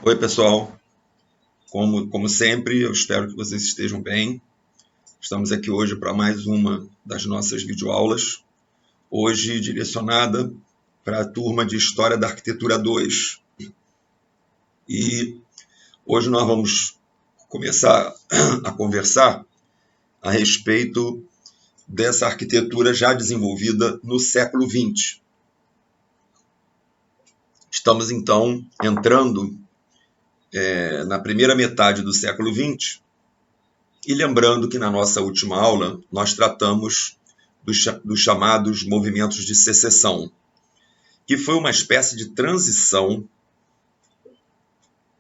Oi, pessoal. Como sempre, eu espero que vocês estejam bem. Estamos aqui hoje para mais uma das nossas videoaulas, hoje direcionada para a turma de História da Arquitetura 2. E hoje nós vamos começar a conversar a respeito dessa arquitetura já desenvolvida no século XX. Estamos, então, entrando na primeira metade do século XX. E lembrando que na nossa última aula nós tratamos dos chamados movimentos de secessão, que foi uma espécie de transição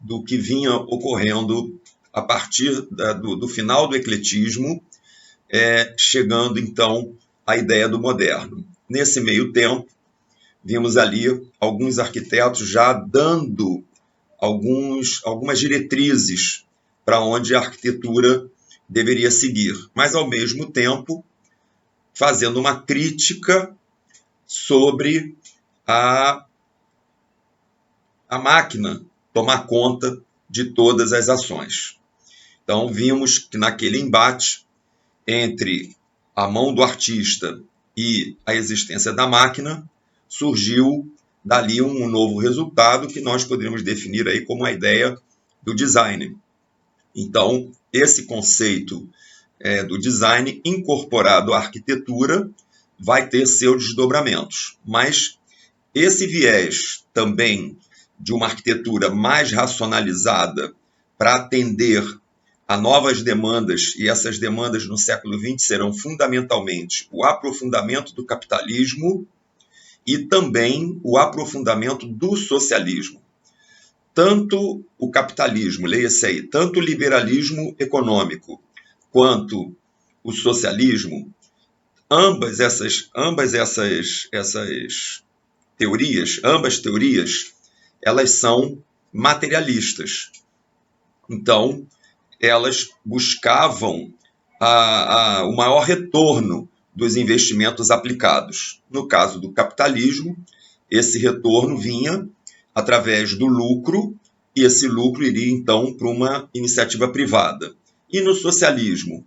do que vinha ocorrendo a partir do final do ecletismo, chegando então à ideia do moderno. Nesse meio tempo, vimos ali alguns arquitetos já dando algumas diretrizes para onde a arquitetura deveria seguir, mas ao mesmo tempo fazendo uma crítica sobre a máquina tomar conta de todas as ações. Então vimos que naquele embate entre a mão do artista e a existência da máquina, surgiu dali um novo resultado que nós poderíamos definir aí como a ideia do design. Então, esse conceito do design incorporado à arquitetura vai ter seus desdobramentos. Mas esse viés também de uma arquitetura mais racionalizada para atender a novas demandas, e essas demandas no século XX serão fundamentalmente o aprofundamento do capitalismo e também o aprofundamento do socialismo. Tanto o capitalismo, leia-se aí, tanto o liberalismo econômico quanto o socialismo, ambas essas teorias, elas são materialistas. Então, elas buscavam o maior retorno dos investimentos aplicados. No caso do capitalismo, esse retorno vinha através do lucro, e esse lucro iria então para uma iniciativa privada. E no socialismo,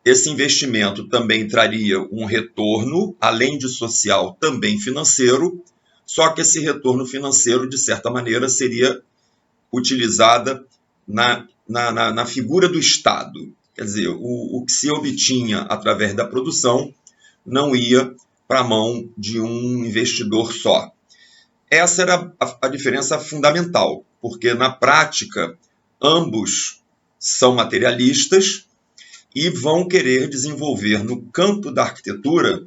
esse investimento também traria um retorno, além de social, também financeiro, só que esse retorno financeiro, de certa maneira, seria utilizada na figura do Estado. Quer dizer, o que se obtinha através da produção não ia para a mão de um investidor só. Essa era a diferença fundamental, porque na prática ambos são materialistas e vão querer desenvolver no campo da arquitetura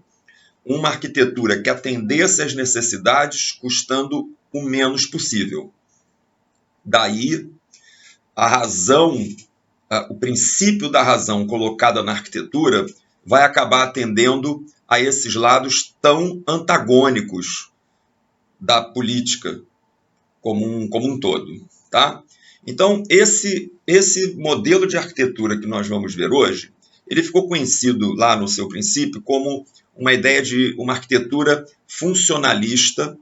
uma arquitetura que atendesse às necessidades custando o menos possível. Daí a razão, o princípio da razão colocada na arquitetura vai acabar atendendo a esses lados tão antagônicos da política como um todo, tá? Então, esse modelo de arquitetura que nós vamos ver hoje, ele ficou conhecido lá no seu princípio como uma ideia de uma arquitetura funcionalista,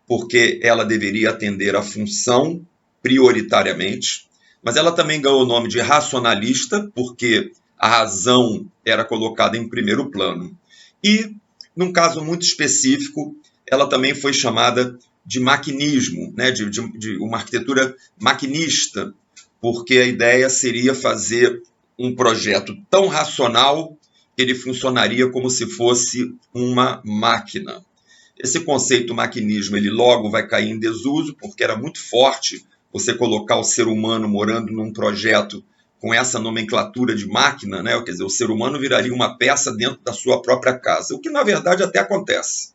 porque ela deveria atender à função prioritariamente, mas ela também ganhou o nome de racionalista, porque a razão era colocada em primeiro plano. E, num caso muito específico, ela também foi chamada de maquinismo, né? de uma arquitetura maquinista, porque a ideia seria fazer um projeto tão racional que ele funcionaria como se fosse uma máquina. Esse conceito maquinismo ele logo vai cair em desuso, porque era muito forte você colocar o ser humano morando num projeto com essa nomenclatura de máquina, né? Quer dizer, o ser humano viraria uma peça dentro da sua própria casa, o que na verdade até acontece.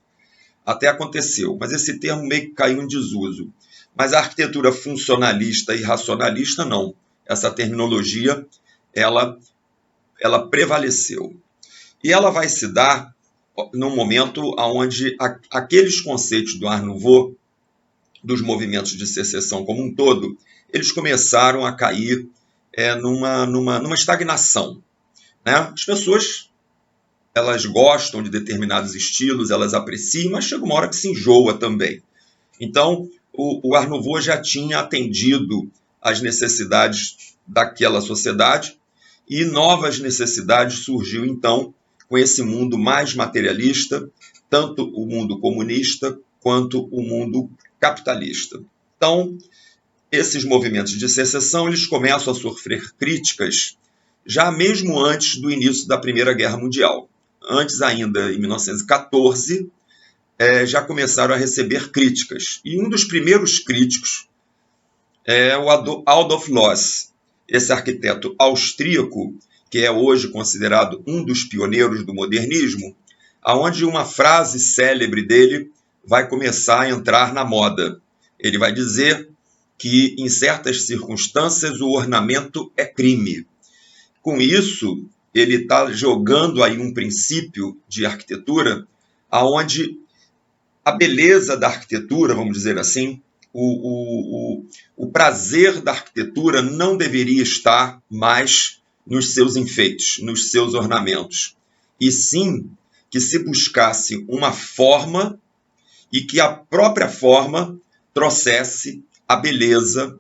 Até aconteceu, mas esse termo meio que caiu em desuso. Mas a arquitetura funcionalista e racionalista não. Essa terminologia, ela prevaleceu. E ela vai se dar num momento onde aqueles conceitos do Art Nouveau, dos movimentos de secessão como um todo, eles começaram a cair numa estagnação. Né? As pessoas elas gostam de determinados estilos, elas apreciam, mas chega uma hora que se enjoa também. Então, o Art Nouveau já tinha atendido às necessidades daquela sociedade e novas necessidades surgiu, então, com esse mundo mais materialista, tanto o mundo comunista quanto o mundo capitalista. Então, esses movimentos de secessão eles começam a sofrer críticas já mesmo antes do início da Primeira Guerra Mundial. Antes ainda, em 1914, já começaram a receber críticas. E um dos primeiros críticos é o Adolf Loos, esse arquiteto austríaco, que é hoje considerado um dos pioneiros do modernismo, aonde uma frase célebre dele vai começar a entrar na moda. Ele vai dizer que, em certas circunstâncias, o ornamento é crime. Com isso, ele está jogando aí um princípio de arquitetura aonde a beleza da arquitetura, vamos dizer assim, o prazer da arquitetura não deveria estar mais nos seus enfeites, nos seus ornamentos, e sim que se buscasse uma forma e que a própria forma trouxesse a beleza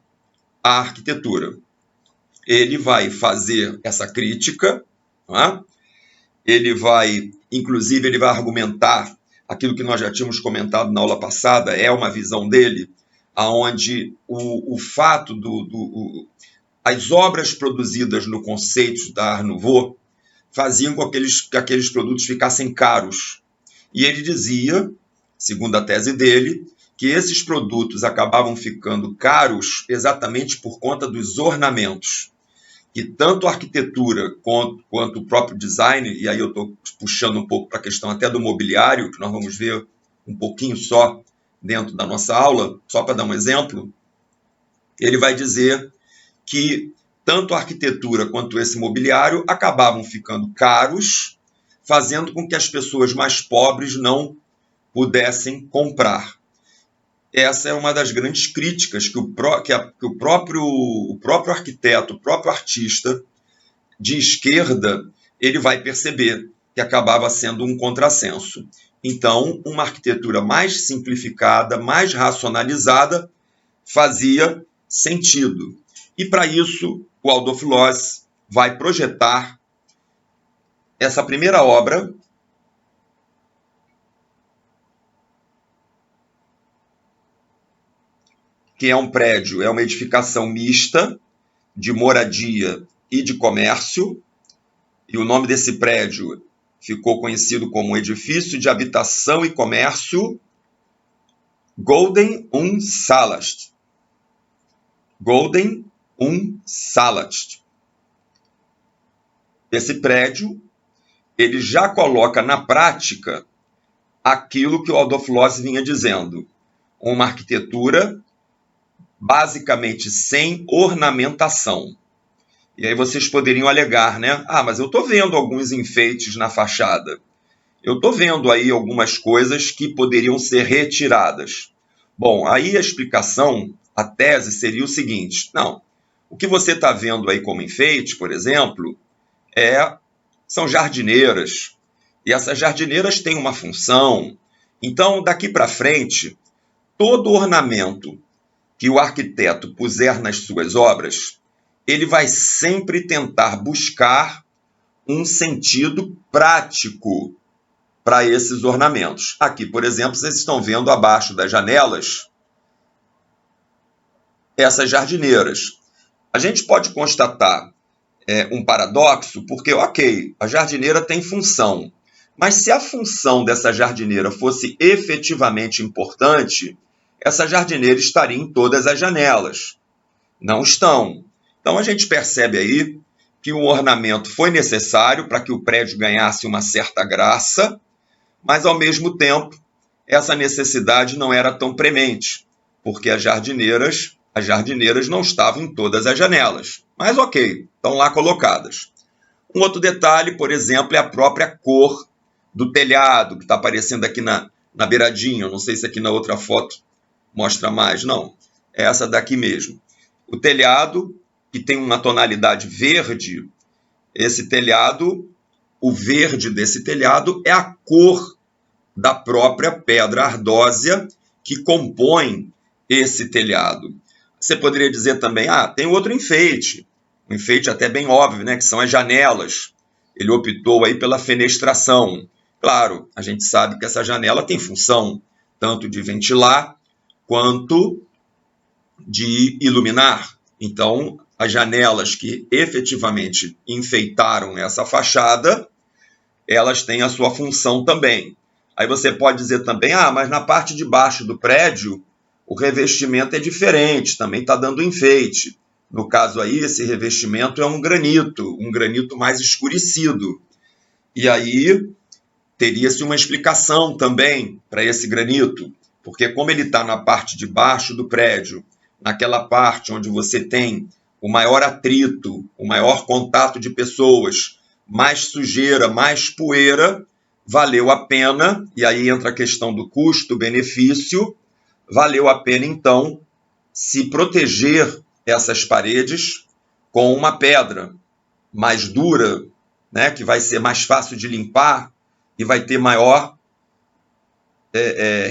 à arquitetura. Ele vai fazer essa crítica, inclusive ele vai argumentar aquilo que nós já tínhamos comentado na aula passada, é uma visão dele, onde o fato as obras produzidas no conceito da Art Nouveau faziam com que aqueles produtos ficassem caros. E ele dizia, segundo a tese dele, que esses produtos acabavam ficando caros exatamente por conta dos ornamentos. Que tanto a arquitetura quanto o próprio design, e aí eu estou puxando um pouco para a questão até do mobiliário, que nós vamos ver um pouquinho só dentro da nossa aula, só para dar um exemplo, ele vai dizer que tanto a arquitetura quanto esse mobiliário acabavam ficando caros, fazendo com que as pessoas mais pobres não pudessem comprar. Essa é uma das grandes críticas que o próprio arquiteto, o próprio artista de esquerda, ele vai perceber que acabava sendo um contrassenso. Então, uma arquitetura mais simplificada, mais racionalizada, fazia sentido. E para isso, o Adolf Loos vai projetar essa primeira obra, que é um prédio, é uma edificação mista de moradia e de comércio, e o nome desse prédio ficou conhecido como Edifício de Habitação e Comércio Golden und Salast. Golden und Salast. Esse prédio, ele já coloca na prática aquilo que o Adolf Loos vinha dizendo, uma arquitetura basicamente sem ornamentação. E aí vocês poderiam alegar, né? Mas eu estou vendo alguns enfeites na fachada. Eu estou vendo aí algumas coisas que poderiam ser retiradas. Bom, aí a explicação, a tese seria o seguinte. Não, o que você está vendo aí como enfeite, por exemplo, são jardineiras. E essas jardineiras têm uma função. Então, daqui para frente, todo ornamento que o arquiteto puser nas suas obras, ele vai sempre tentar buscar um sentido prático para esses ornamentos. Aqui, por exemplo, vocês estão vendo abaixo das janelas essas jardineiras. A gente pode constatar um paradoxo, porque, ok, a jardineira tem função, mas se a função dessa jardineira fosse efetivamente importante, essa jardineira estaria em todas as janelas. Não estão. Então, a gente percebe aí que o ornamento foi necessário para que o prédio ganhasse uma certa graça, mas, ao mesmo tempo, essa necessidade não era tão premente, porque as jardineiras não estavam em todas as janelas. Mas, ok, estão lá colocadas. Um outro detalhe, por exemplo, é a própria cor do telhado, que está aparecendo aqui na beiradinha. Eu não sei se aqui na outra foto mostra mais. Não, é essa daqui mesmo. O telhado, que tem uma tonalidade verde, esse telhado, o verde desse telhado é a cor da própria pedra ardósia que compõe esse telhado. Você poderia dizer também, tem outro enfeite, um enfeite até bem óbvio, né, que são as janelas. Ele optou aí pela fenestração. Claro, a gente sabe que essa janela tem função tanto de ventilar quanto de iluminar. Então, as janelas que efetivamente enfeitaram essa fachada, elas têm a sua função também. Aí você pode dizer também, mas na parte de baixo do prédio, o revestimento é diferente, também está dando enfeite. No caso aí, esse revestimento é um granito mais escurecido. E aí, teria-se uma explicação também para esse granito, porque como ele está na parte de baixo do prédio, naquela parte onde você tem o maior atrito, o maior contato de pessoas, mais sujeira, mais poeira, valeu a pena, e aí entra a questão do custo-benefício, valeu a pena, então, se proteger essas paredes com uma pedra mais dura, né, que vai ser mais fácil de limpar e vai ter maior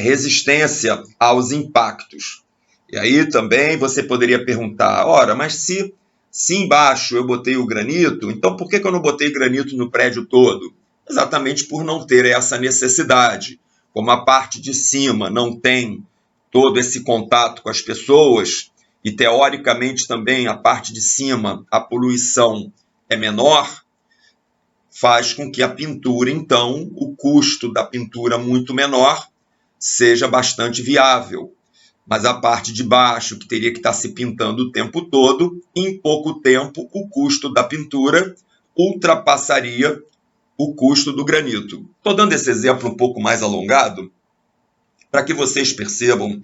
resistência aos impactos. E aí também você poderia perguntar, mas se embaixo eu botei o granito, então por que eu não botei granito no prédio todo? Exatamente por não ter essa necessidade. Como a parte de cima não tem todo esse contato com as pessoas, e teoricamente também a parte de cima, a poluição é menor, faz com que a pintura, então, o custo da pintura muito menor, seja bastante viável. Mas a parte de baixo, que teria que estar se pintando o tempo todo, em pouco tempo o custo da pintura ultrapassaria o custo do granito. Estou dando esse exemplo um pouco mais alongado, para que vocês percebam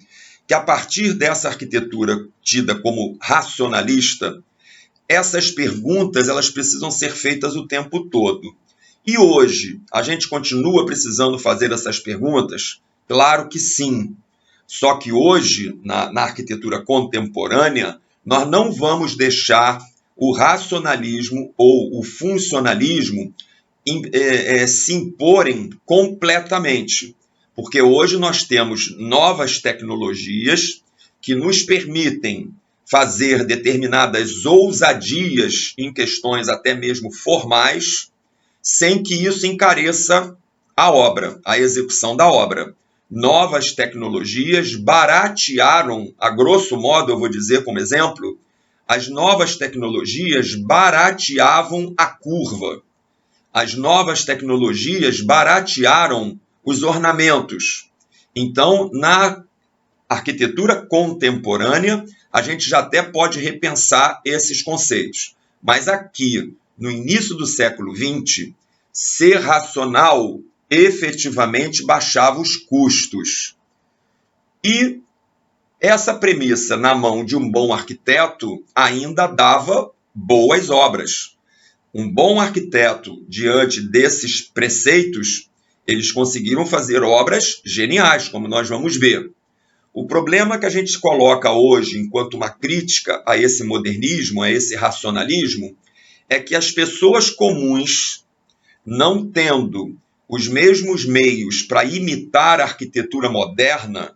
que a partir dessa arquitetura tida como racionalista, essas perguntas elas precisam ser feitas o tempo todo. E hoje, a gente continua precisando fazer essas perguntas? Claro que sim. Só que hoje, na arquitetura contemporânea, nós não vamos deixar o racionalismo ou o funcionalismo se imporem completamente. Porque hoje nós temos novas tecnologias que nos permitem fazer determinadas ousadias em questões até mesmo formais, sem que isso encareça a obra, a execução da obra. Novas tecnologias baratearam, a grosso modo, eu vou dizer como exemplo, as novas tecnologias barateavam a curva. As novas tecnologias baratearam os ornamentos. Então, na arquitetura contemporânea, a gente já até pode repensar esses conceitos. Mas aqui, no início do século XX, ser racional efetivamente baixava os custos. E essa premissa, na mão de um bom arquiteto, ainda dava boas obras. Um bom arquiteto, diante desses preceitos, eles conseguiram fazer obras geniais, como nós vamos ver. O problema que a gente coloca hoje, enquanto uma crítica a esse modernismo, a esse racionalismo, é que as pessoas comuns, não tendo os mesmos meios para imitar a arquitetura moderna,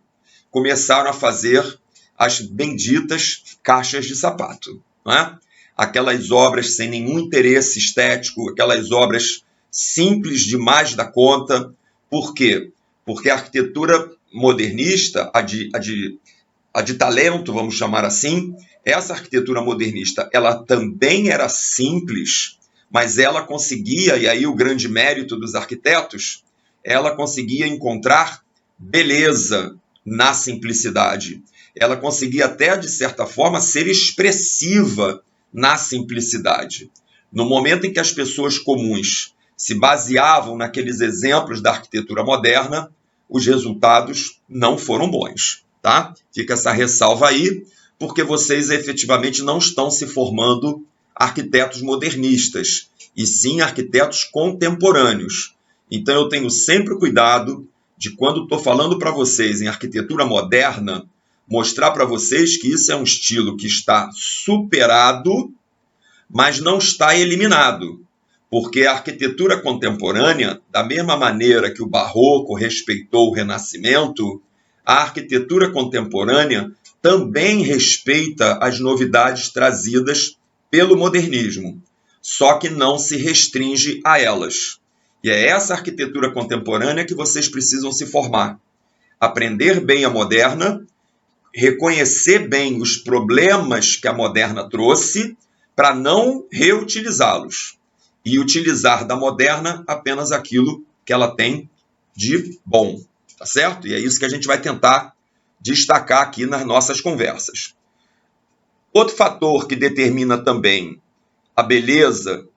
começaram a fazer as benditas caixas de sapato, não é? Aquelas obras sem nenhum interesse estético, aquelas obras simples demais da conta. Por quê? Porque a arquitetura modernista, a de talento, vamos chamar assim, essa arquitetura modernista, ela também era simples, mas ela conseguia, e aí o grande mérito dos arquitetos, ela conseguia encontrar beleza na simplicidade. Ela conseguia até, de certa forma, ser expressiva na simplicidade. No momento em que as pessoas comuns se baseavam naqueles exemplos da arquitetura moderna, os resultados não foram bons, tá? Fica essa ressalva aí, porque vocês efetivamente não estão se formando arquitetos modernistas, e sim arquitetos contemporâneos. Então eu tenho sempre cuidado de, quando estou falando para vocês em arquitetura moderna, mostrar para vocês que isso é um estilo que está superado, mas não está eliminado. Porque a arquitetura contemporânea, da mesma maneira que o Barroco respeitou o Renascimento, a arquitetura contemporânea também respeita as novidades trazidas pelo modernismo, só que não se restringe a elas. E é essa arquitetura contemporânea que vocês precisam se formar. Aprender bem a moderna, reconhecer bem os problemas que a moderna trouxe para não reutilizá-los e utilizar da moderna apenas aquilo que ela tem de bom, tá certo? E é isso que a gente vai tentar destacar aqui nas nossas conversas. Outro fator que determina também a beleza,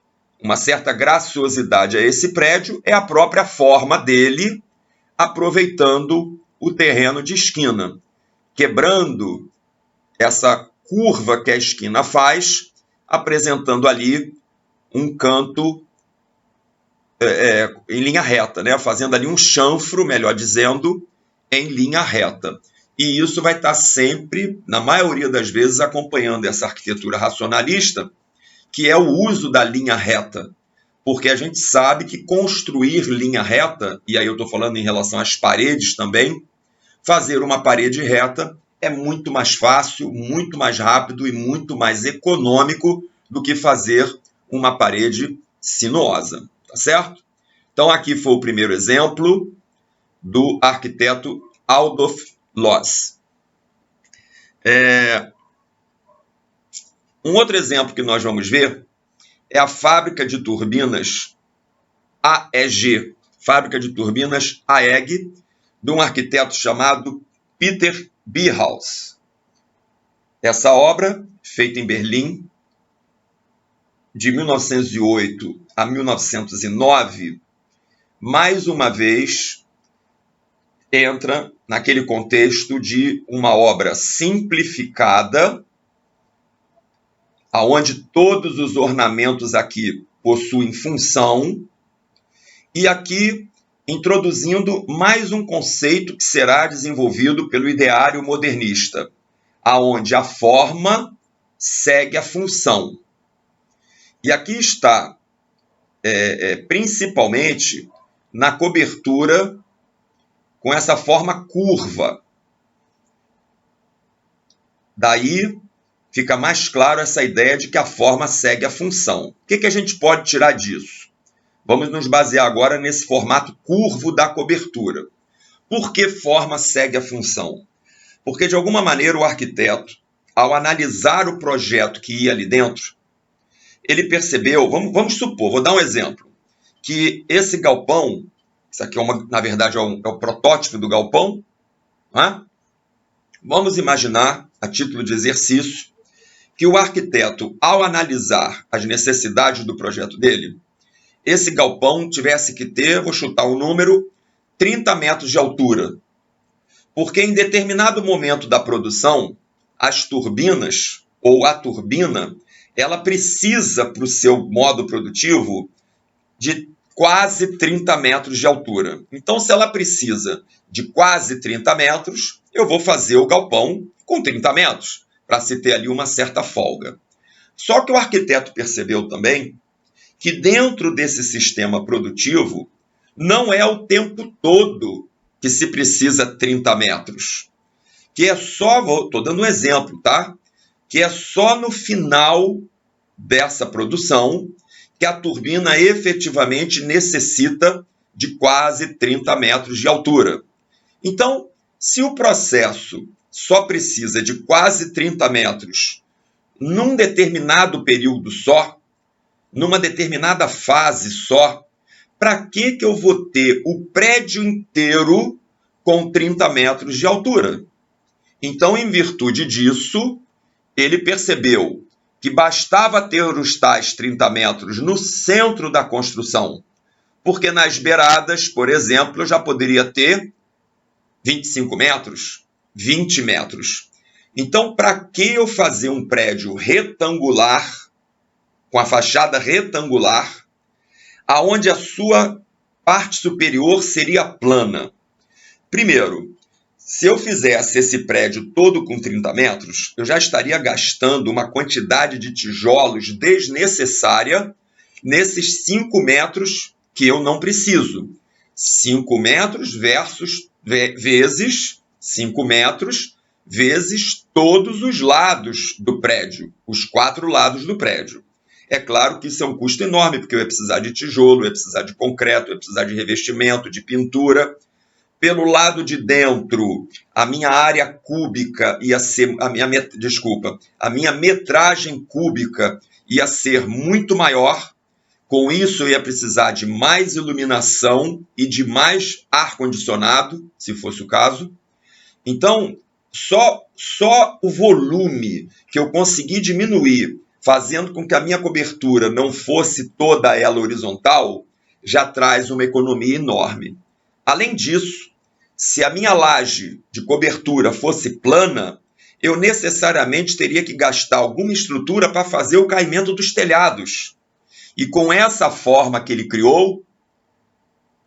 uma certa graciosidade a esse prédio é a própria forma dele, aproveitando o terreno de esquina, quebrando essa curva que a esquina faz, apresentando ali um canto em linha reta, né? Fazendo ali um chanfro, melhor dizendo, em linha reta. E isso vai estar sempre, na maioria das vezes, acompanhando essa arquitetura racionalista, que é o uso da linha reta. Porque a gente sabe que construir linha reta, e aí eu estou falando em relação às paredes também, fazer uma parede reta é muito mais fácil, muito mais rápido e muito mais econômico do que fazer uma parede sinuosa, tá certo? Então aqui foi o primeiro exemplo do arquiteto Adolf Loos. Um outro exemplo que nós vamos ver é a fábrica de turbinas AEG, fábrica de turbinas AEG, de um arquiteto chamado Peter Bierhaus. Essa obra, feita em Berlim, de 1908 a 1909, mais uma vez entra naquele contexto de uma obra simplificada, aonde todos os ornamentos aqui possuem função, e aqui introduzindo mais um conceito que será desenvolvido pelo ideário modernista, aonde a forma segue a função. E aqui está, principalmente, na cobertura com essa forma curva. Daí fica mais claro essa ideia de que a forma segue a função. O que a gente pode tirar disso? Vamos nos basear agora nesse formato curvo da cobertura. Por que forma segue a função? Porque, de alguma maneira, o arquiteto, ao analisar o projeto que ia ali dentro, ele percebeu, vamos supor, vou dar um exemplo, que esse galpão, isso aqui na verdade é o protótipo do galpão, né? Vamos imaginar, a título de exercício, que o arquiteto, ao analisar as necessidades do projeto dele, esse galpão tivesse que ter, vou chutar um número, 30 metros de altura. Porque em determinado momento da produção, as turbinas, ou a turbina, ela precisa, para o seu modo produtivo, de quase 30 metros de altura. Então, se ela precisa de quase 30 metros, eu vou fazer o galpão com 30 metros, para se ter ali uma certa folga. Só que o arquiteto percebeu também que dentro desse sistema produtivo não é o tempo todo que se precisa 30 metros. Que é só, estou dando um exemplo, tá? Que é só no final dessa produção que a turbina efetivamente necessita de quase 30 metros de altura. Então, se o processo só precisa de quase 30 metros num determinado período só, numa determinada fase só, para que eu vou ter o prédio inteiro com 30 metros de altura? Então, em virtude disso, ele percebeu que bastava ter os tais 30 metros no centro da construção, porque nas beiradas, por exemplo, eu já poderia ter 25 metros, 20 metros. Então, para que eu fazer um prédio retangular, com a fachada retangular, aonde a sua parte superior seria plana? Primeiro, se eu fizesse esse prédio todo com 30 metros, eu já estaria gastando uma quantidade de tijolos desnecessária nesses 5 metros que eu não preciso. 5 metros vezes 5 metros vezes todos os lados do prédio, os 4 lados do prédio. É claro que isso é um custo enorme, porque eu ia precisar de tijolo, eu ia precisar de concreto, eu ia precisar de revestimento, de pintura. Pelo lado de dentro, a minha área cúbica ia ser, a minha metragem cúbica ia ser muito maior. Com isso, eu ia precisar de mais iluminação e de mais ar-condicionado, se fosse o caso. Então, só o volume que eu consegui diminuir, fazendo com que a minha cobertura não fosse toda ela horizontal, já traz uma economia enorme. Além disso, se a minha laje de cobertura fosse plana, eu necessariamente teria que gastar alguma estrutura para fazer o caimento dos telhados. E com essa forma que ele criou,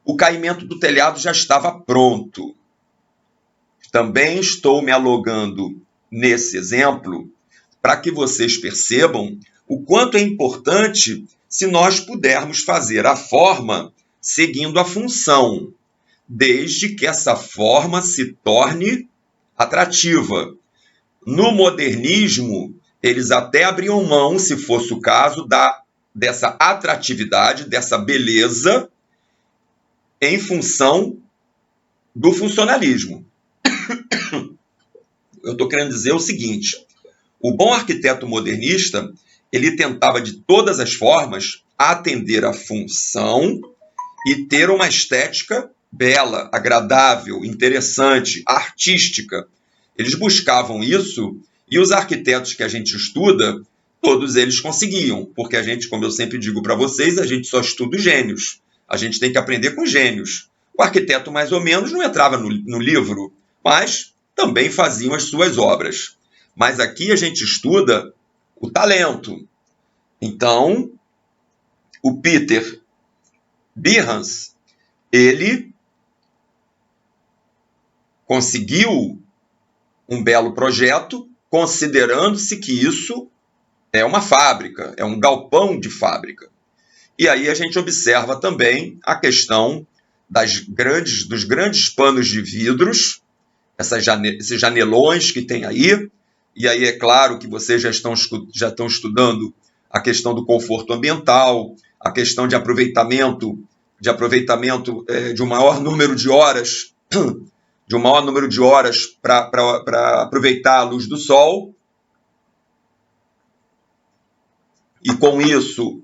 o caimento do telhado já estava pronto. Também estou me alongando nesse exemplo para que vocês percebam o quanto é importante se nós pudermos fazer a forma seguindo a função, desde que essa forma se torne atrativa. No modernismo, eles até abriam mão, se fosse o caso, dessa atratividade, dessa beleza, em função do funcionalismo. Eu estou querendo dizer o seguinte: o bom arquiteto modernista, ele tentava de todas as formas atender a função e ter uma estética bela, agradável, interessante, artística. Eles buscavam isso e os arquitetos que a gente estuda, todos eles conseguiam, porque a gente, como eu sempre digo para vocês, a gente só estuda os gênios. A gente tem que aprender com gênios. O arquiteto, mais ou menos, não entrava no livro, mas também faziam as suas obras. Mas aqui a gente estuda o talento. Então, o Peter Behrens, ele conseguiu um belo projeto, considerando-se que isso é uma fábrica, é um galpão de fábrica. E aí a gente observa também a questão dos grandes panos de vidros, esses janelões que tem aí, e aí é claro que vocês já estão estudando a questão do conforto ambiental, a questão de aproveitamento de um maior número de horas, para aproveitar a luz do sol. E com isso,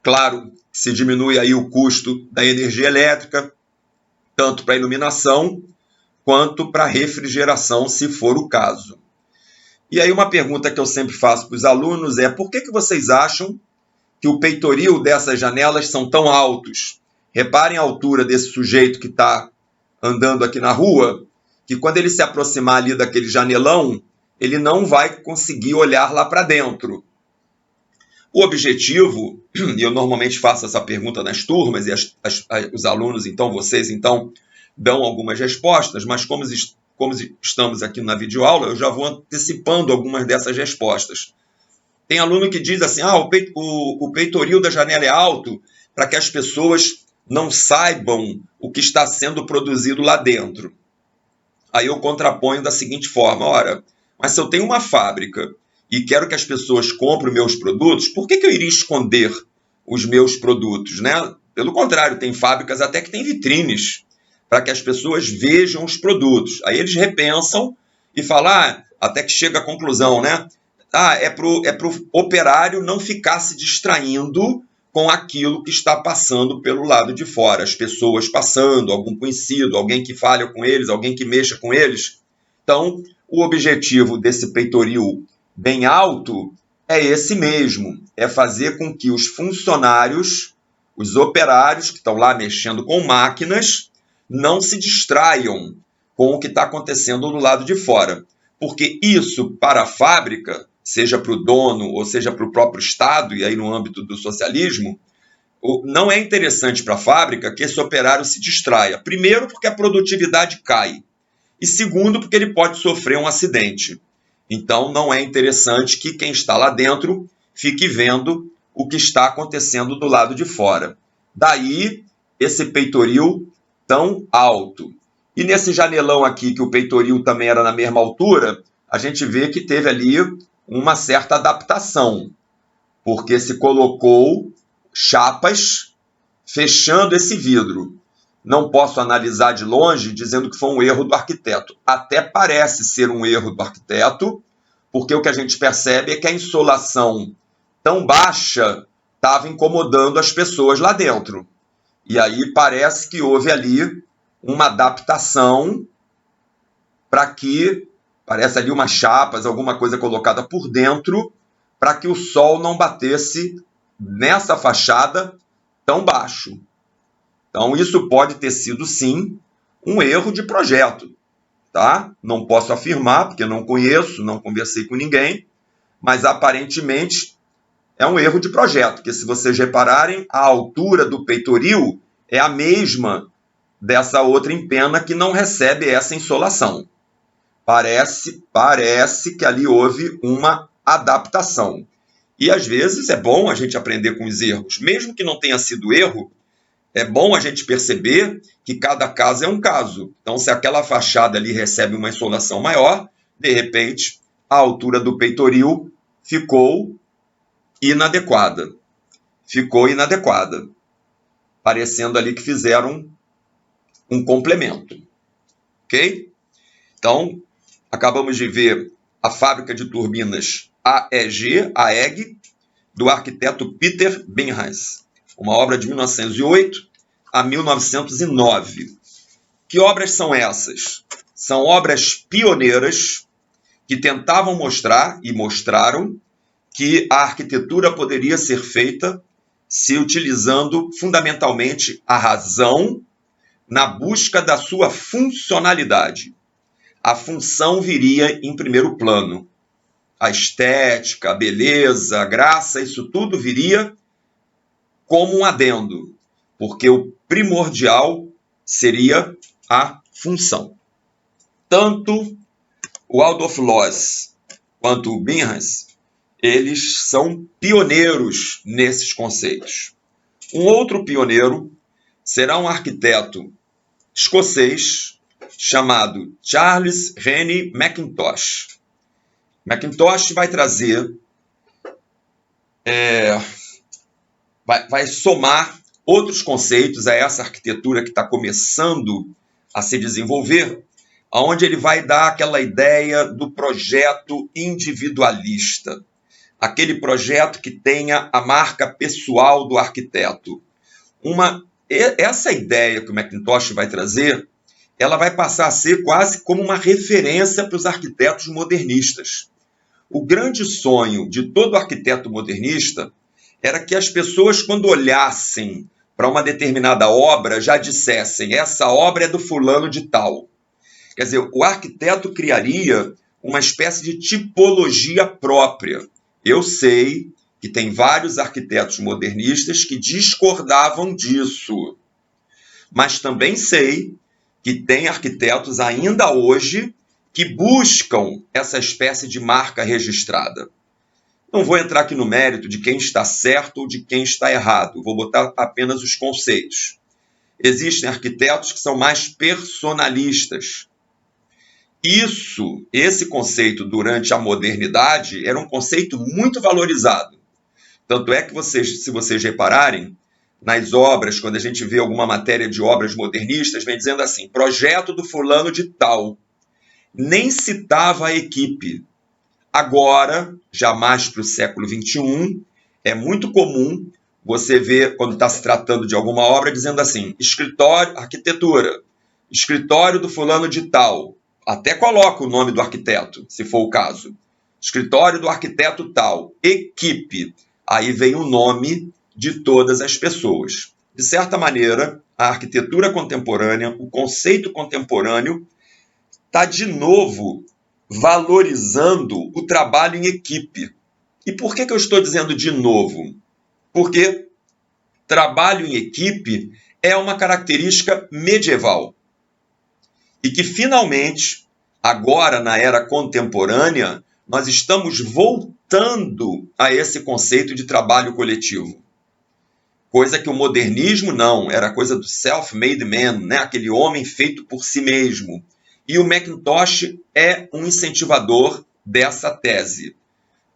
claro, se diminui aí o custo da energia elétrica, tanto para iluminação quanto para refrigeração, se for o caso. E aí uma pergunta que eu sempre faço para os alunos é: por que vocês acham que o peitoril dessas janelas são tão altos? Reparem a altura desse sujeito que está andando aqui na rua, que quando ele se aproximar ali daquele janelão, ele não vai conseguir olhar lá para dentro. O objetivo, e eu normalmente faço essa pergunta nas turmas, e os alunos, então, vocês, então, dão algumas respostas, mas como estamos aqui na videoaula, eu já vou antecipando algumas dessas respostas. Tem aluno que diz assim: o peitoril da janela é alto para que as pessoas não saibam o que está sendo produzido lá dentro. Aí eu contraponho da seguinte forma: ora, mas se eu tenho uma fábrica e quero que as pessoas comprem meus produtos, por que eu iria esconder os meus produtos, né? Pelo contrário, tem fábricas até que têm vitrines para que as pessoas vejam os produtos. Aí eles repensam e falam, até que chega à conclusão, né? É pro operário não ficar se distraindo com aquilo que está passando pelo lado de fora. As pessoas passando, algum conhecido, alguém que fale com eles, alguém que mexa com eles. Então, o objetivo desse peitoril bem alto é esse mesmo, é fazer com que os funcionários, os operários que estão lá mexendo com máquinas, não se distraiam com o que está acontecendo do lado de fora. Porque isso, para a fábrica, seja para o dono ou seja para o próprio Estado, e aí no âmbito do socialismo, não é interessante para a fábrica que esse operário se distraia. Primeiro, porque a produtividade cai. E segundo, porque ele pode sofrer um acidente. Então, não é interessante que quem está lá dentro fique vendo o que está acontecendo do lado de fora. Daí, esse peitoril tão alto. E nesse janelão aqui, que o peitoril também era na mesma altura, a gente vê que teve ali uma certa adaptação, porque se colocou chapas fechando esse vidro. Não posso analisar de longe dizendo que foi um erro do arquiteto. Até parece ser um erro do arquiteto, porque o que a gente percebe é que a insolação tão baixa estava incomodando as pessoas lá dentro. E aí parece que houve ali uma adaptação para que, parece ali umas chapas, alguma coisa colocada por dentro, para que o sol não batesse nessa fachada tão baixo. Então, isso pode ter sido, sim, um erro de projeto. Tá? Não posso afirmar, porque não conheço, não conversei com ninguém, mas aparentemente é um erro de projeto, porque se vocês repararem, a altura do peitoril é a mesma dessa outra empena que não recebe essa insolação. Parece que ali houve uma adaptação. E às vezes é bom a gente aprender com os erros. Mesmo que não tenha sido erro, é bom a gente perceber que cada caso é um caso. Então, se aquela fachada ali recebe uma insolação maior, de repente, a altura do peitoril ficou inadequada. Parecendo ali que fizeram um complemento. Ok? Então, acabamos de ver a fábrica de turbinas AEG, do arquiteto Peter Benhas. Uma obra de 1908 a 1909. Que obras são essas? São obras pioneiras que tentavam mostrar, e mostraram, que a arquitetura poderia ser feita se utilizando fundamentalmente a razão na busca da sua funcionalidade. A função viria em primeiro plano. A estética, a beleza, a graça, isso tudo viria como um adendo, porque o primordial seria a função. Tanto o Adolf Loos quanto o Benhas, eles são pioneiros nesses conceitos. Um outro pioneiro será um arquiteto escocês chamado Charles Rennie Mackintosh. Mackintosh vai trazer, vai somar outros conceitos a essa arquitetura que está começando a se desenvolver, onde ele vai dar aquela ideia do projeto individualista, aquele projeto que tenha a marca pessoal do arquiteto. Essa ideia que o Mackintosh vai trazer, ela vai passar a ser quase como uma referência para os arquitetos modernistas. O grande sonho de todo arquiteto modernista era que as pessoas, quando olhassem para uma determinada obra, já dissessem: essa obra é do fulano de tal. Quer dizer, o arquiteto criaria uma espécie de tipologia própria. Eu sei que tem vários arquitetos modernistas que discordavam disso, mas também sei que tem arquitetos ainda hoje que buscam essa espécie de marca registrada. Não vou entrar aqui no mérito de quem está certo ou de quem está errado, vou botar apenas os conceitos. Existem arquitetos que são mais personalistas. Esse conceito durante a modernidade era um conceito muito valorizado. Tanto é que se vocês repararem, nas obras, quando a gente vê alguma matéria de obras modernistas, vem dizendo assim: projeto do fulano de tal. Nem citava a equipe. Agora, já mais para o século XXI, é muito comum você ver, quando está se tratando de alguma obra, dizendo assim: escritório, arquitetura, escritório do fulano de tal. Até coloca o nome do arquiteto, se for o caso. Escritório do arquiteto tal. Equipe. Aí vem o nome de todas as pessoas. De certa maneira, a arquitetura contemporânea, o conceito contemporâneo, está de novo valorizando o trabalho em equipe. E por que eu estou dizendo de novo? Porque trabalho em equipe é uma característica medieval. E que, finalmente, agora na era contemporânea, nós estamos voltando a esse conceito de trabalho coletivo. Coisa que o modernismo não, era coisa do self-made man, né? Aquele homem feito por si mesmo. E o Macintosh é um incentivador dessa tese.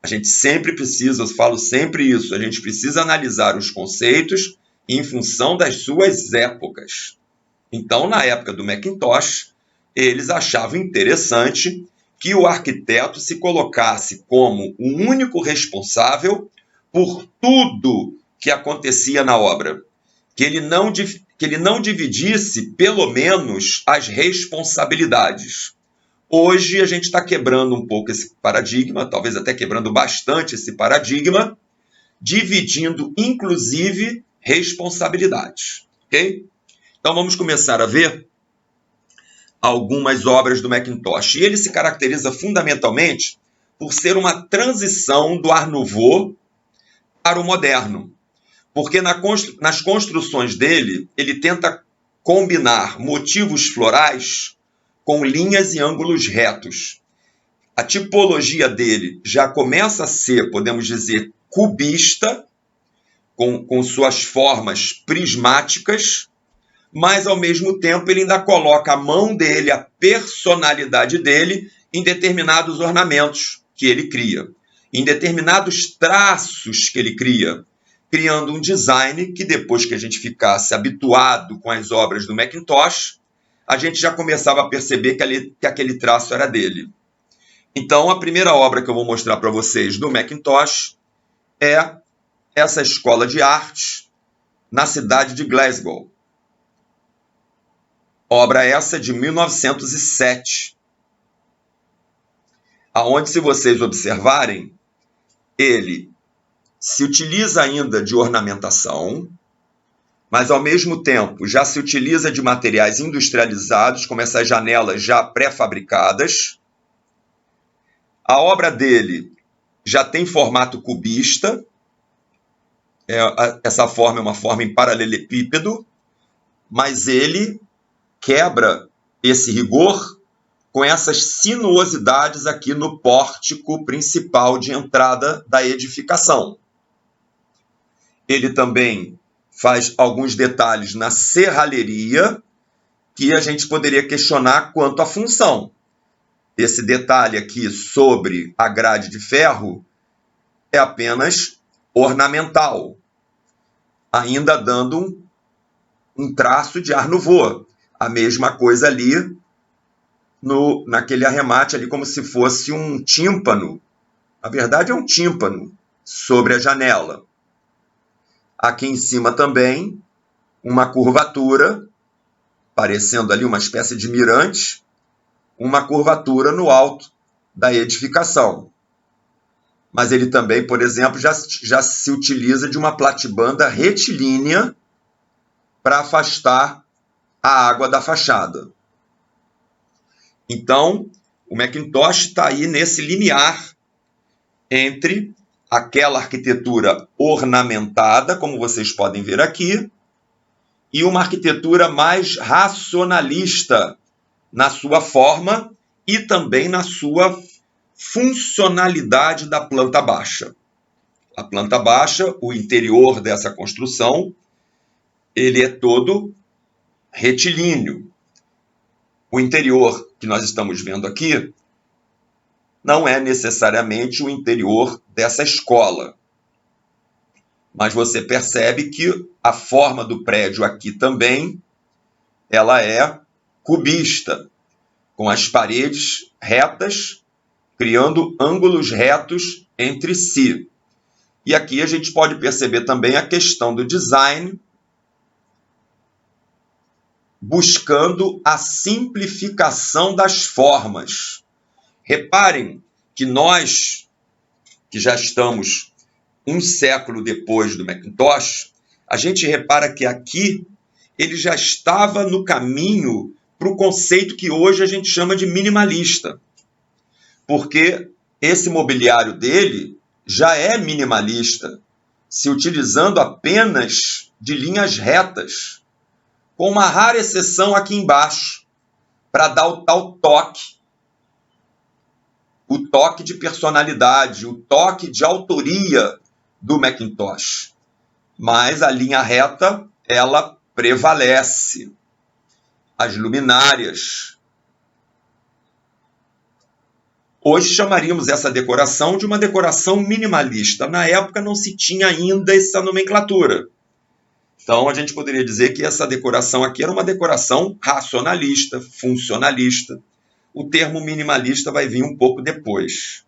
A gente sempre precisa, eu falo sempre isso, a gente precisa analisar os conceitos em função das suas épocas. Então, na época do Macintosh, eles achavam interessante que o arquiteto se colocasse como o único responsável por tudo que acontecia na obra. Que ele não dividisse, pelo menos, as responsabilidades. Hoje a gente está quebrando um pouco esse paradigma, talvez até quebrando bastante esse paradigma, dividindo, inclusive, responsabilidades. Ok? Então vamos começar a ver algumas obras do Macintosh. E ele se caracteriza fundamentalmente por ser uma transição do Art Nouveau para o moderno. Porque nas construções dele, ele tenta combinar motivos florais com linhas e ângulos retos. A tipologia dele já começa a ser, podemos dizer, cubista, com suas formas prismáticas, mas, ao mesmo tempo, ele ainda coloca a mão dele, a personalidade dele, em determinados ornamentos que ele cria, em determinados traços que ele cria, criando um design que, depois que a gente ficasse habituado com as obras do Macintosh, a gente já começava a perceber que aquele traço era dele. Então, a primeira obra que eu vou mostrar para vocês do Macintosh é essa escola de arte na cidade de Glasgow. Obra essa de 1907, aonde, se vocês observarem, ele se utiliza ainda de ornamentação, mas, ao mesmo tempo, já se utiliza de materiais industrializados, como essas janelas já pré-fabricadas. A obra dele já tem formato cubista, essa forma é uma forma em paralelepípedo, mas ele quebra esse rigor com essas sinuosidades aqui no pórtico principal de entrada da edificação. Ele também faz alguns detalhes na serralheria que a gente poderia questionar quanto à função. Esse detalhe aqui sobre a grade de ferro é apenas ornamental, ainda dando um traço de Art Nouveau. A mesma coisa ali naquele arremate ali, como se fosse um tímpano. Na verdade, é um tímpano sobre a janela. Aqui em cima também, uma curvatura, parecendo ali uma espécie de mirante, uma curvatura no alto da edificação. Mas ele também, por exemplo, já se utiliza de uma platibanda retilínea para afastar a água da fachada. Então, o Macintosh está aí nesse limiar entre aquela arquitetura ornamentada, como vocês podem ver aqui, e uma arquitetura mais racionalista na sua forma e também na sua funcionalidade da planta baixa. A planta baixa, o interior dessa construção, ele é todo retilíneo. O interior que nós estamos vendo aqui não é necessariamente o interior dessa escola. Mas você percebe que a forma do prédio aqui também, ela é cubista, com as paredes retas, criando ângulos retos entre si. E aqui a gente pode perceber também a questão do design, buscando a simplificação das formas. Reparem que nós, que já estamos um século depois do Macintosh, a gente repara que aqui ele já estava no caminho para o conceito que hoje a gente chama de minimalista. Porque esse mobiliário dele já é minimalista, se utilizando apenas de linhas retas, com uma rara exceção aqui embaixo, para dar o tal toque. O toque de personalidade, o toque de autoria do Macintosh. Mas a linha reta, ela prevalece. As luminárias, Hoje chamaríamos essa decoração de uma decoração minimalista. Na época não se tinha ainda essa nomenclatura. Então a gente poderia dizer que essa decoração aqui era uma decoração racionalista, funcionalista. O termo minimalista vai vir um pouco depois.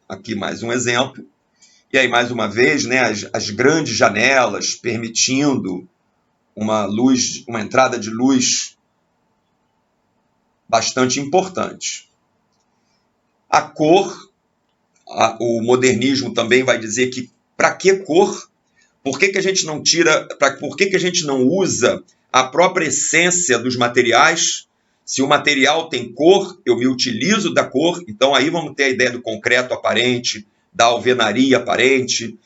Aqui mais um exemplo. E aí, mais uma vez, né, as grandes janelas permitindo uma entrada de luz bastante importante. A cor, o modernismo também vai dizer que para que cor? Por que a gente não por que a gente não usa a própria essência dos materiais? Se o material tem cor, eu me utilizo da cor, então aí vamos ter a ideia do concreto aparente, da alvenaria aparente.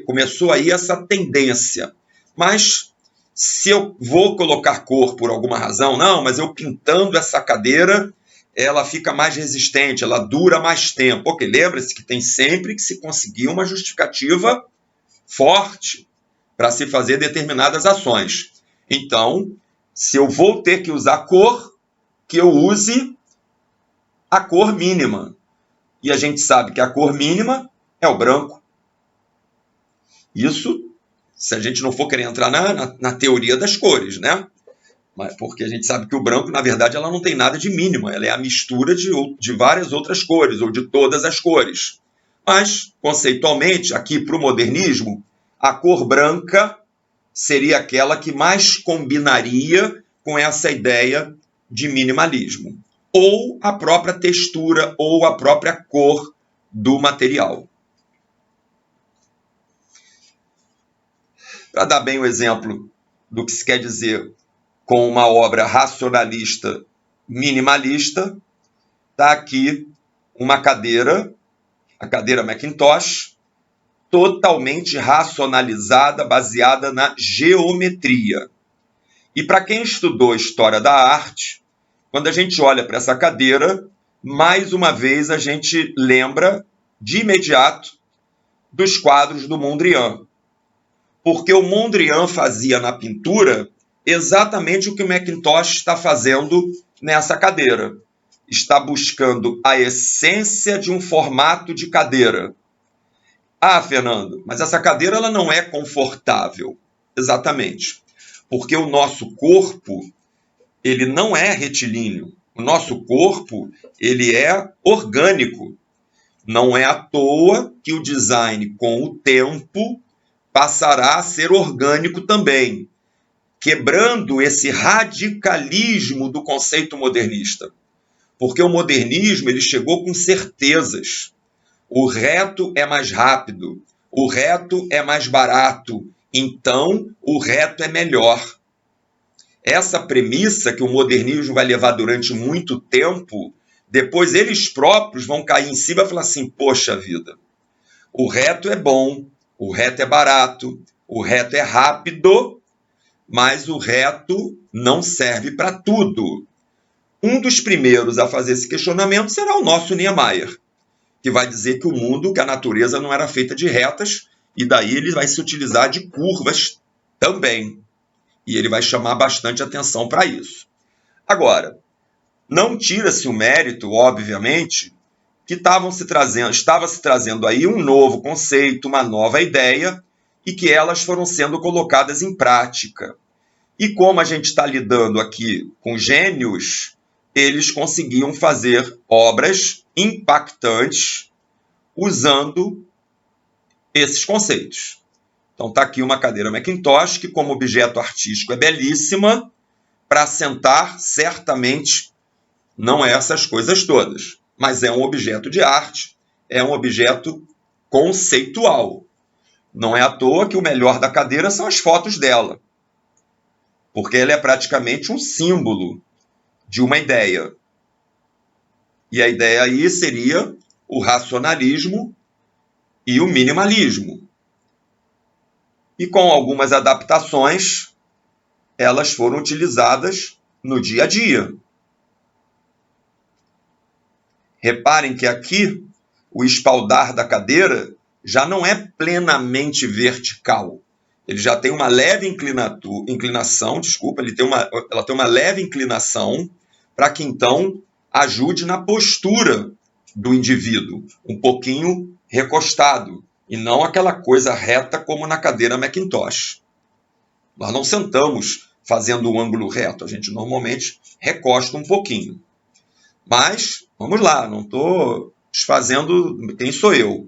Começou aí essa tendência. Mas se eu vou colocar cor por alguma razão, não, mas eu pintando essa cadeira, ela fica mais resistente, ela dura mais tempo. Porque lembra-se que tem sempre que se conseguir uma justificativa forte para se fazer determinadas ações. Então, se eu vou ter que usar cor, que eu use a cor mínima. E a gente sabe que a cor mínima é o branco. Isso, se a gente não for querer entrar na teoria das cores, né? Porque a gente sabe que o branco, na verdade, ela não tem nada de mínima. Ela é a mistura de várias outras cores, ou de todas as cores. Mas, conceitualmente, aqui para o modernismo, a cor branca seria aquela que mais combinaria com essa ideia de minimalismo. Ou a própria textura, ou a própria cor do material. Para dar bem o exemplo do que se quer dizer com uma obra racionalista minimalista, está aqui uma cadeira, a cadeira Macintosh, totalmente racionalizada, baseada na geometria. E para quem estudou História da Arte, quando a gente olha para essa cadeira, mais uma vez a gente lembra de imediato dos quadros do Mondrian. Porque o Mondrian fazia na pintura exatamente o que o Macintosh está fazendo nessa cadeira. Está buscando a essência de um formato de cadeira. Ah, Fernando, mas essa cadeira ela não é confortável. Exatamente. Porque o nosso corpo, ele não é retilíneo. O nosso corpo, ele é orgânico. Não é à toa que o design, com o tempo, passará a ser orgânico também, quebrando esse radicalismo do conceito modernista. Porque o modernismo ele chegou com certezas. O reto é mais rápido, o reto é mais barato, então o reto é melhor. Essa premissa que o modernismo vai levar durante muito tempo, depois eles próprios vão cair em cima e falar assim, poxa vida, o reto é bom, o reto é barato, o reto é rápido, mas o reto não serve para tudo. Um dos primeiros a fazer esse questionamento será o nosso Niemeyer, que vai dizer que o mundo, que a natureza não era feita de retas, e daí ele vai se utilizar de curvas também. E ele vai chamar bastante atenção para isso. Agora, não tira-se o mérito, obviamente, que estava se trazendo aí um novo conceito, uma nova ideia, e que elas foram sendo colocadas em prática. E como a gente está lidando aqui com gênios, eles conseguiam fazer obras impactantes usando esses conceitos. Então está aqui uma cadeira Macintosh, que como objeto artístico é belíssima, para sentar, certamente, não é essas coisas todas, mas é um objeto de arte, é um objeto conceitual. Não é à toa que o melhor da cadeira são as fotos dela, porque ela é praticamente um símbolo de uma ideia. E a ideia aí seria o racionalismo e o minimalismo. E com algumas adaptações, elas foram utilizadas no dia a dia. Reparem que aqui o espaldar da cadeira já não é plenamente vertical. Ele já tem uma leve inclinação, ela tem uma leve inclinação para que então ajude na postura do indivíduo, um pouquinho recostado, e não aquela coisa reta como na cadeira Macintosh. Nós não sentamos fazendo um ângulo reto, a gente normalmente recosta um pouquinho. Mas, vamos lá, não estou desfazendo quem sou eu.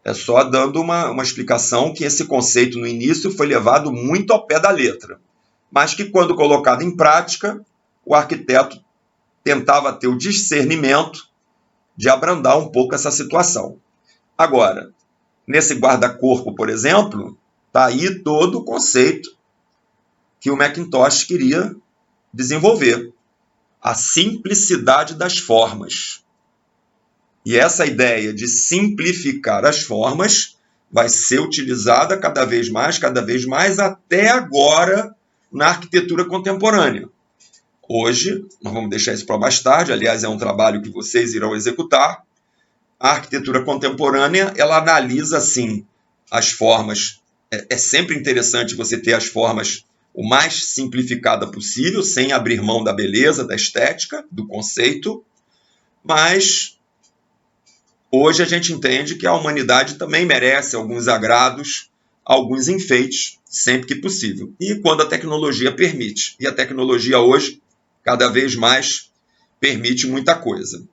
É só dando uma explicação que esse conceito no início foi levado muito ao pé da letra, mas que quando colocado em prática, o arquiteto tentava ter o discernimento de abrandar um pouco essa situação. Agora, nesse guarda-corpo, por exemplo, está aí todo o conceito que o Macintosh queria desenvolver. A simplicidade das formas. E essa ideia de simplificar as formas vai ser utilizada cada vez mais, até agora na arquitetura contemporânea. Hoje, nós vamos deixar isso para mais tarde, aliás, é um trabalho que vocês irão executar. A arquitetura contemporânea, ela analisa, sim, as formas. É sempre interessante você ter as formas o mais simplificada possível, sem abrir mão da beleza, da estética, do conceito, mas hoje a gente entende que a humanidade também merece alguns agrados, alguns enfeites, sempre que possível. E quando a tecnologia permite. E a tecnologia hoje, cada vez mais, permite muita coisa.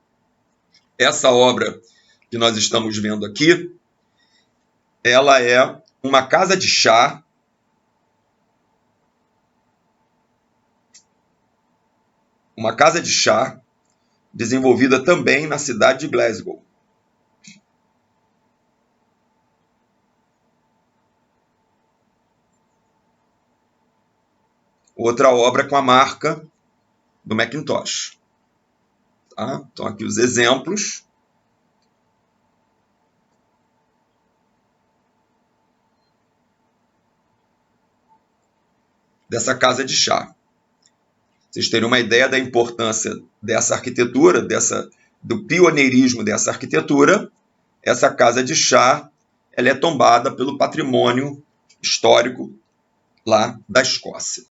Essa obra que nós estamos vendo aqui, ela é uma casa de chá desenvolvida também na cidade de Glasgow. Outra obra com a marca do Macintosh. Tá? Então, aqui os exemplos. Dessa casa de chá. Vocês terem uma ideia da importância dessa arquitetura, do pioneirismo dessa arquitetura, essa casa de chá ela é tombada pelo patrimônio histórico lá da Escócia.